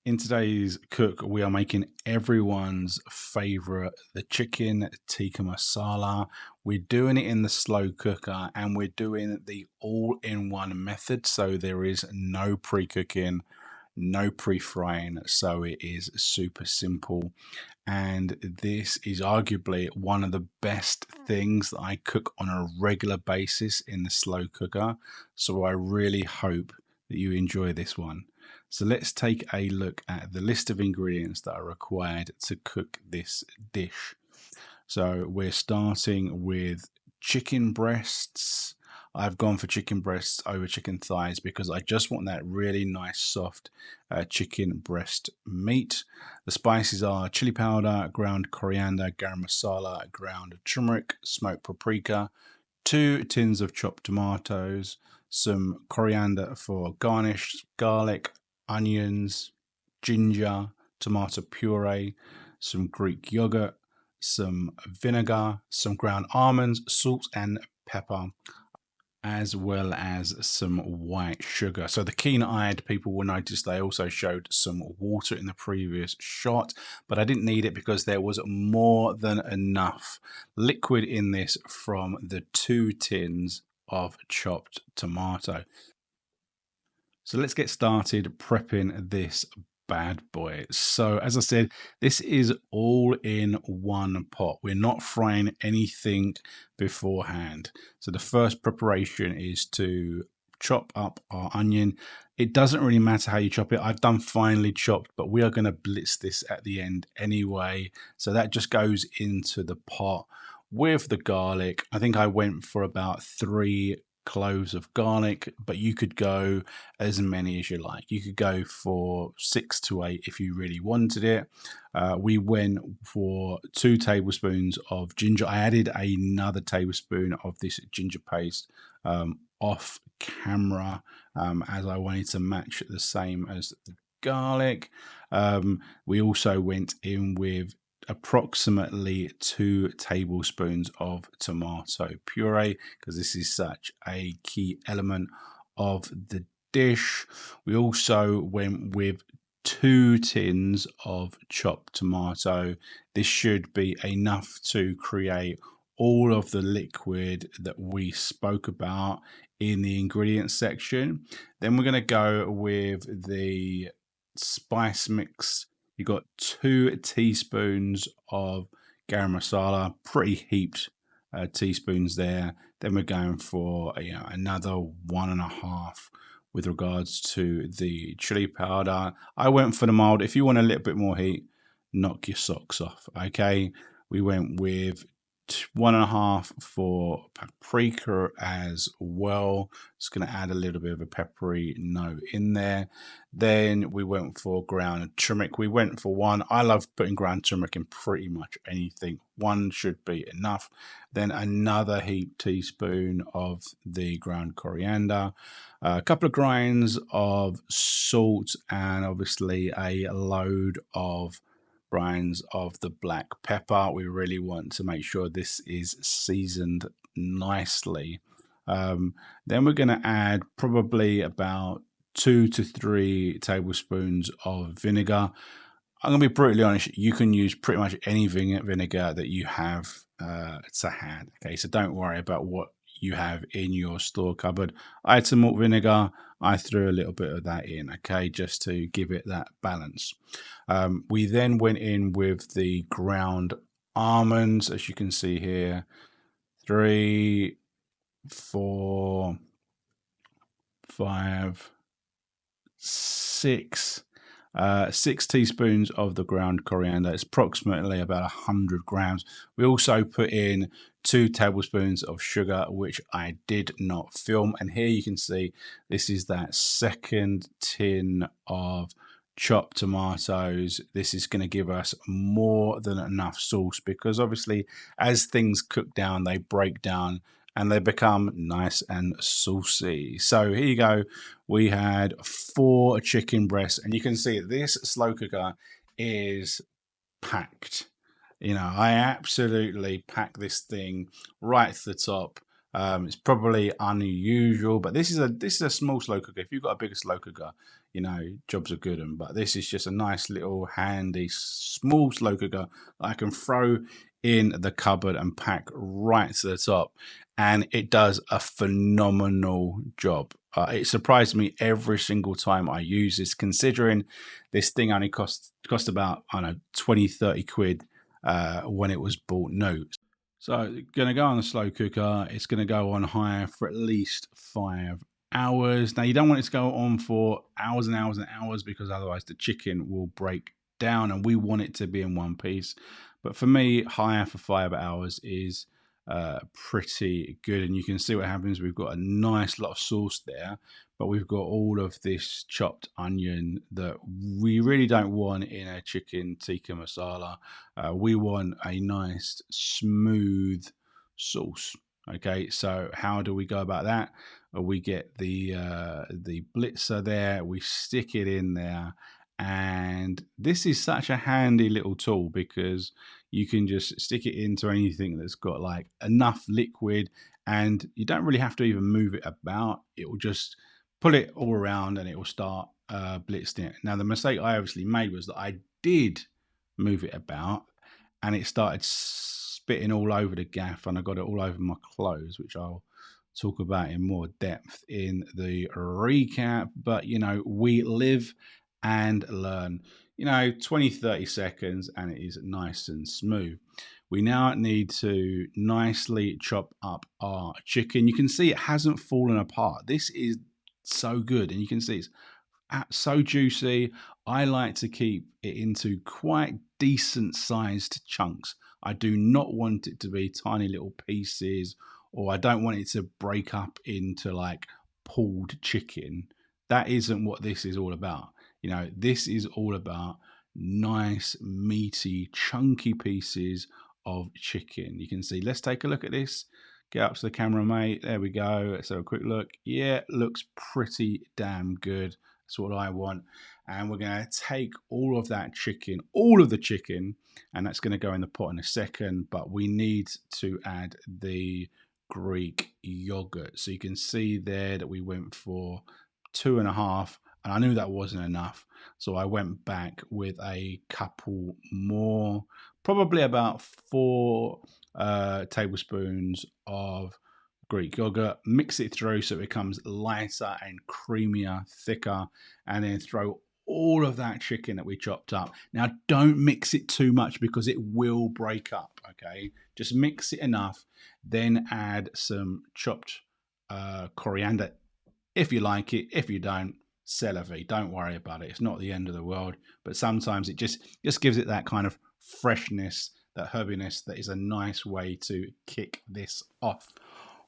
In today's cook, we are making everyone's favorite, the chicken tikka masala. We're doing it in the slow cooker and we're doing the all-in-one method. So there is no pre-cooking, no pre-frying. So it is super simple. And this is arguably one of the best things that I cook on a regular basis in the slow cooker. So I really hope that you enjoy this one. So let's take a look at the list of ingredients that are required to cook this dish. So we're starting with chicken breasts. I've gone for chicken breasts over chicken thighs because I just want that really nice soft chicken breast meat. The spices are chili powder, ground coriander, garam masala, ground turmeric, smoked paprika, 2 tins of chopped tomatoes, some coriander for garnish, garlic, onions, ginger, tomato puree, some Greek yogurt, some vinegar, some ground almonds, salt and pepper, as well as some white sugar. So the keen-eyed people will notice they also showed some water in the previous shot, but I didn't need it because there was more than enough liquid in this from the 2 tins of chopped tomato. So let's get started prepping this bad boy. So as I said, this is all in one pot. We're not frying anything beforehand. So the first preparation is to chop up our onion. It doesn't really matter how you chop it. I've done finely chopped, but we are going to blitz this at the end anyway. So that just goes into the pot with the garlic. I think I went for about 3 cloves of garlic, but you could go as many as you like. You could go for 6 to 8 if you really wanted it. We went for 2 tablespoons of ginger. I added another tablespoon of this ginger paste off camera as I wanted to match the same as the garlic. We also went in with approximately 2 tablespoons of tomato puree because this is such a key element of the dish. We also went with 2 tins of chopped tomato. This should be enough to create all of the liquid that we spoke about in the ingredients section. Then we're going to go with the spice mix. You got 2 teaspoons of garam masala, pretty heaped teaspoons there. Then we're going for another 1.5 with regards to the chili powder. I went for the mild. If you want a little bit more heat, knock your socks off. Okay, we went with 1.5 for paprika as well. Just going to add a little bit of a peppery note in there. Then we went for ground turmeric. We went for 1. I love putting ground turmeric in pretty much anything. 1 should be enough. Then another heaped teaspoon of the ground coriander, a couple of grains of salt, and obviously a load of grains of the black pepper. We really want to make sure this is seasoned nicely. Then we're going to add probably about 2 to 3 tablespoons of vinegar. I'm going to be brutally honest, you can use pretty much any vinegar that you have to hand. Okay, so don't worry about what you have in your store cupboard. I had some malt vinegar. I threw a little bit of that in, okay, just to give it that balance. We then went in with the ground almonds, as you can see here. 3, 4, 5, 6. 6 teaspoons of the ground coriander. It's approximately about 100 grams. We also put in 2 tablespoons of sugar, which I did not film. And here you can see this is that second tin of chopped tomatoes. This is going to give us more than enough sauce because obviously as things cook down, they break down and they become nice and saucy. So here you go. We had 4 chicken breasts, and you can see this slow cooker is packed. I absolutely pack this thing right to the top. It's probably unusual, but this is a small slow cooker. If you've got a bigger slow cooker, jobs are good. But this is just a nice little handy small slow cooker that I can throw in the cupboard and pack right to the top, and it does a phenomenal job. It surprised me every single time I use this, considering this thing only cost about, I don't know, 20-30 quid when it was bought new. So going to go on the slow cooker. It's going to go on high for at least 5 hours. Now you don't want it to go on for hours and hours and hours, because otherwise the chicken will break down, and we want it to be in one piece. But for me, higher for 5 hours is pretty good. And you can see what happens. We've got a nice lot of sauce there, but we've got all of this chopped onion that we really don't want in a chicken tikka masala. We want a nice smooth sauce. Okay, so how do we go about that? We get the blitzer there, we stick it in there, and this is such a handy little tool because you can just stick it into anything that's got like enough liquid, and you don't really have to even move it about. It will just pull it all around and it will start blitzing it. Now the mistake I obviously made was that I did move it about, and it started spitting all over the gaff, and I got it all over my clothes, which I'll talk about in more depth in the recap. But we live and learn. 20-30 seconds and it is nice and smooth. We now need to nicely chop up our chicken. You can see it hasn't fallen apart. This is so good, and you can see it's so juicy. I like to keep it into quite decent sized chunks. I do not want it to be tiny little pieces, or I don't want it to break up into like pulled chicken. That isn't what this is all about. This is all about nice, meaty, chunky pieces of chicken. You can see, let's take a look at this. Get up to the camera, mate. There we go. Let's have a quick look. Yeah, looks pretty damn good. That's what I want. And we're going to take all of that chicken, all of the chicken, and that's going to go in the pot in a second. But we need to add the Greek yogurt. So you can see there that we went for 2.5, and I knew that wasn't enough. So I went back with a couple more, probably about 4 tablespoons of Greek yogurt. Mix it through so it becomes lighter and creamier, thicker, and then throw all of that chicken that we chopped up. Now, don't mix it too much because it will break up, okay? Just mix it enough, then add some chopped coriander if you like it. If you don't, c'est la vie. Don't worry about it. It's not the end of the world, but sometimes it just gives it that kind of freshness, that herbiness, that is a nice way to kick this off.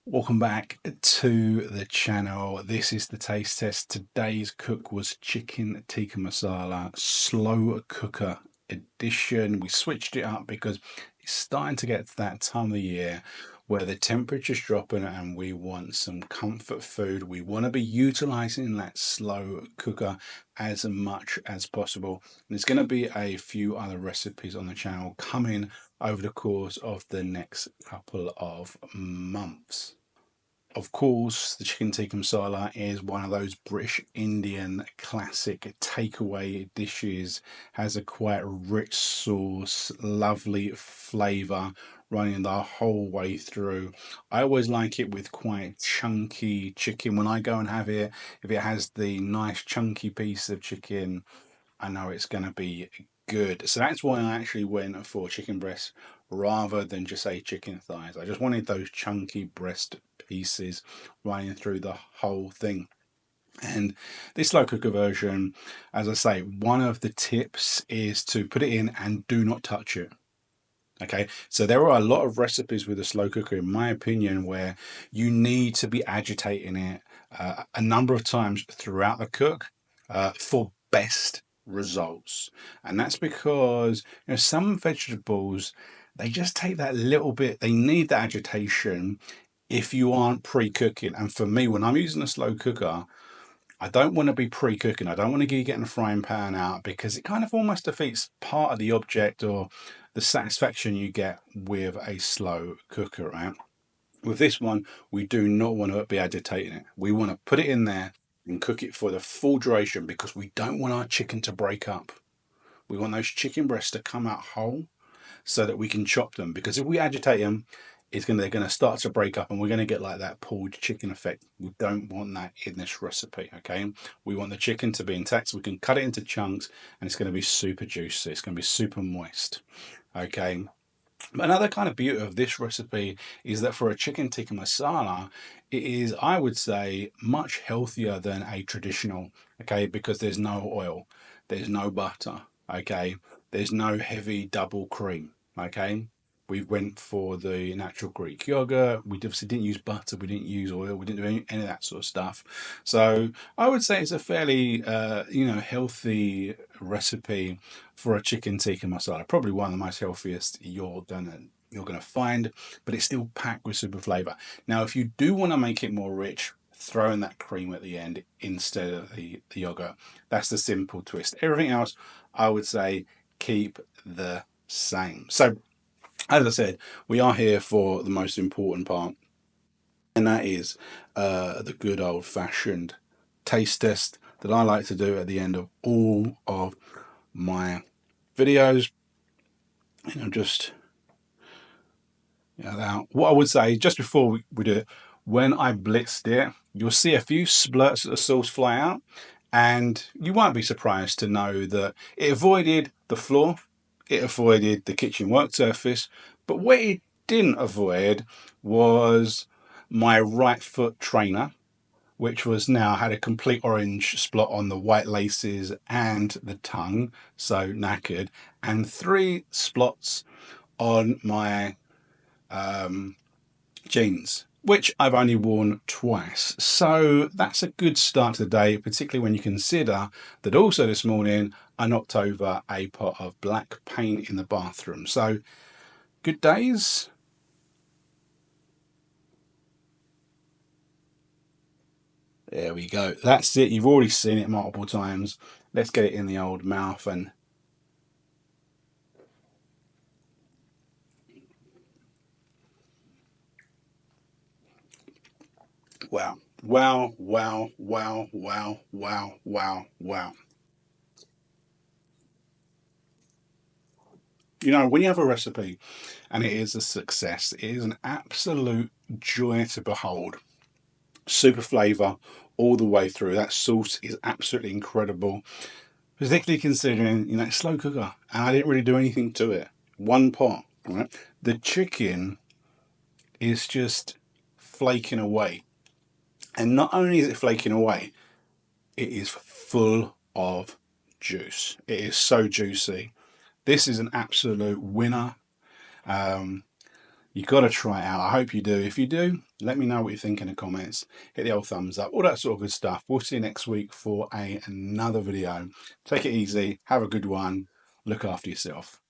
Welcome back to the channel. This is the taste test. Today's cook was chicken tikka masala slow cooker edition. We switched it up because it's starting to get to that time of the year where the temperature's dropping and we want some comfort food. We want to be utilizing that slow cooker as much as possible. And there's going to be a few other recipes on the channel coming over the course of the next couple of months. Of course, the chicken tikka masala is one of those British Indian classic takeaway dishes. Has a quite rich sauce, lovely flavour running the whole way through. I always like it with quite chunky chicken. When I go and have it, if it has the nice chunky piece of chicken, I know it's going to be good. So that's why I actually went for chicken breast rather than just say chicken thighs. I just wanted those chunky breast pieces running through the whole thing. And this slow cooker version, as I say, one of the tips is to put it in and do not touch it. Okay, so there are a lot of recipes with a slow cooker, in my opinion, where you need to be agitating it a number of times throughout the cook for best results. And that's because some vegetables, they just take that little bit, they need that agitation if you aren't pre-cooking. And for me, when I'm using a slow cooker, I don't want to be pre-cooking. I don't want to be getting the frying pan out, because it kind of almost defeats part of the object or the satisfaction you get with a slow cooker, right? With this one, we do not want to be agitating it. We want to put it in there and cook it for the full duration because we don't want our chicken to break up. We want those chicken breasts to come out whole so that we can chop them, because if we agitate them, they're going to start to break up and we're going to get like that pulled chicken effect. We don't want that in this recipe, okay? We want the chicken to be intact so we can cut it into chunks and it's going to be super juicy. It's going to be super moist, okay? Another kind of beauty of this recipe is that for a chicken tikka masala, it is, I would say, much healthier than a traditional, okay, because there's no oil, there's no butter, okay, there's no heavy double cream, okay. We went for the natural Greek yogurt. We obviously didn't use butter. We didn't use oil. We didn't do any of that sort of stuff. So I would say it's a fairly, healthy recipe for a chicken tikka masala. Probably one of the most healthiest you're gonna find, but it's still packed with super flavor. Now, if you do want to make it more rich, throw in that cream at the end instead of the yogurt. That's the simple twist. Everything else, I would say, keep the same. So, as I said, we are here for the most important part, and that is the good old fashioned taste test that I like to do at the end of all of my videos. And I'm just, now, what I would say just before we do it, when I blitzed it, you'll see a few splurts of the sauce fly out, and you won't be surprised to know that it avoided the floor, it avoided the kitchen work surface, but what it didn't avoid was my right foot trainer, which was now had a complete orange spot on the white laces and the tongue, so knackered, and 3 spots on my jeans, which I've only worn twice. So that's a good start to the day, particularly when you consider that also this morning I knocked over a pot of black paint in the bathroom. So good days. There we go. That's it. You've already seen it multiple times. Let's get it in the old mouth and wow. Wow, wow, wow, wow, wow, wow, wow. When you have a recipe and it is a success, it is an absolute joy to behold. Super flavor all the way through. That sauce is absolutely incredible, particularly considering, it's slow cooker and I didn't really do anything to it. One pot, right? The chicken is just flaking away. And not only is it flaking away, it is full of juice. It is so juicy. This is an absolute winner. You've got to try it out. I hope you do. If you do, let me know what you think in the comments. Hit the old thumbs up, all that sort of good stuff. We'll see you next week for another video. Take it easy. Have a good one. Look after yourself.